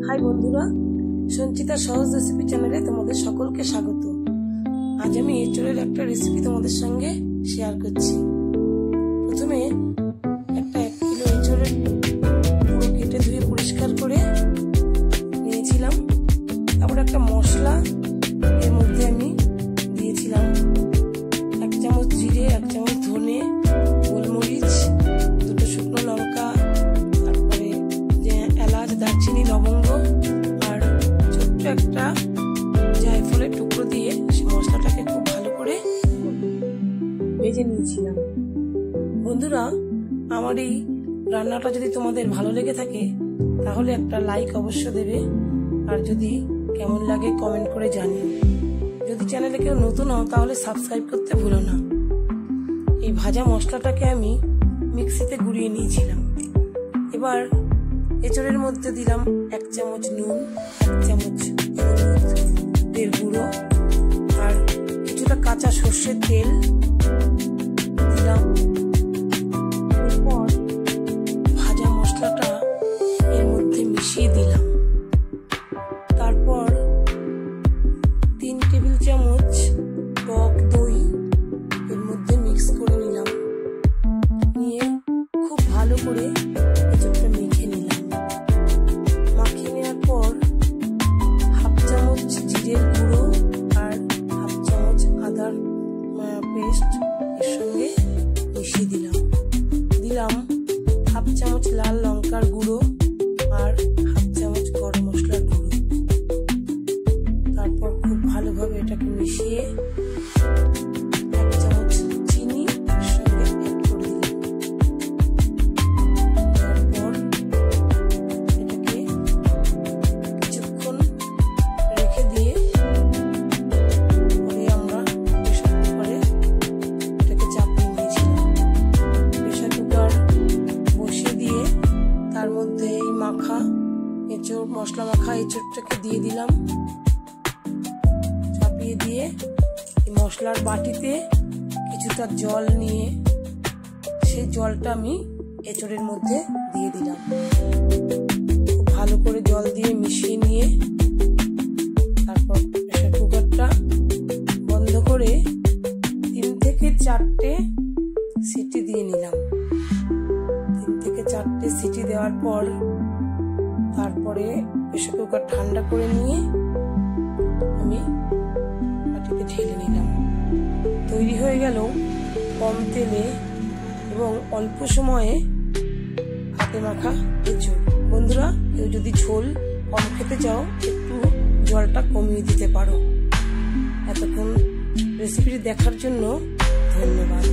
High বন্ধুরা, সঞ্চিতা সহজ recipe চ্যানেলে তোমাদের সকলকে স্বাগত। আজ আমি এঁচোড়ের একটা রেসিপি তোমাদের সঙ্গে শেয়ার করছি। প্রথমে একটা 1 কিলো এঁচোড়ের পুরো কেটে ধুয়ে পরিষ্কার করে নিয়েছিলাম। তারপর একটা মশলা এর মধ্যে আমি দিয়েছিলাম 1 চামচ জিরে, 1 চামচ ধনে, গোলমরিচ, 2টো শুকনো লঙ্কা, তারপরে এলাচ, দারচিনি, লবঙ্গ আর ছোট্ট একটা জায়ফলের টুকরো দিয়ে মশলাটাকে খুব ভালো করে ভেজে নিয়েছিলাম। বন্ধুরা, আমার এই রান্নাটা যদি তোমাদের ভালো লেগে থাকে তাহলে একটা লাইক অবশ্য দেবে, আর যদি কেমন লাগে কমেন্ট করে জানিও। যদি চ্যানেলে কেউ নতুন হও তাহলে সাবস্ক্রাইব করতে ভুলো না। এই ভাজা মশলাটাকে আমি মিক্সিতে গুঁড়িয়ে নিয়েছিলাম। এবার এঁচোড়ের মধ্যে দিলাম 1 চামচ নুন, 1 চামচ হলুদের গুঁড়ো আর কিছুটা কাঁচা সর্ষের তেল দিলাম। এরপর ভাজা মশলাটা এর মধ্যে মিশিয়ে দিলাম। তারপর 3 টেবিল চামচ টক দই এর মধ্যে মিক্স করে নিলাম। নিয়ে খুব ভালো করে এঁচোড়টা মেখে নিলাম। মাখিয়ে নেওয়ার পর 1/2 চামচ জিরের গুঁড়ো আর 1/2 চামচ আদার পেস্ট এর সঙ্গে মিশিয়ে দিলাম। 1/2 চামচ লাল লঙ্কার গুঁড়ো আর 1/2 চামচ গরম মশলার গুঁড়ো। তারপর খুব ভালোভাবে এটাকে মিশিয়ে 1 চামচ চিনি এর সঙ্গে অ্যাড করে দিলাম। তারপর এটাকে কিছুক্ষণ রেখে দিয়ে পরে আমরা প্রেসার কুকারে এটাকে চাপিয়ে নিয়েছিলাম। প্রেসার কুকার বসিয়ে দিয়ে তার মধ্যে এই মশলা মাখা এঁচোড়টাকে দিয়ে দিলাম। চাপিয়ে দিয়ে এই মশলার বাটিতে কিছুটা জল নিয়ে সেই জলটা আমি এঁচোড়ের মধ্যে দিয়ে দিলাম। খুব ভালো করে জল দিয়ে মিশিয়ে নিয়ে তারপর প্রেসার কুকারটা বন্ধ করে 3 থেকে 4টে সিটি দিয়ে নিলাম। 3 থেকে 4টে সিটি দেওয়ার পর তারপরে প্রেসার কুকার ঠান্ডা করে নিয়ে আমি বাটিতে ঢেলে নিলাম। তৈরি হয়ে গেল কম তেলে এবং অল্প সময়ে হাতে মাখা এঁচোড়। বন্ধুরা, কেউ যদি ঝোল কম খেতে চাও একটু জলটা কমিয়ে দিতে পারো। এতক্ষণ রেসিপিটি দেখার জন্য ধন্যবাদ।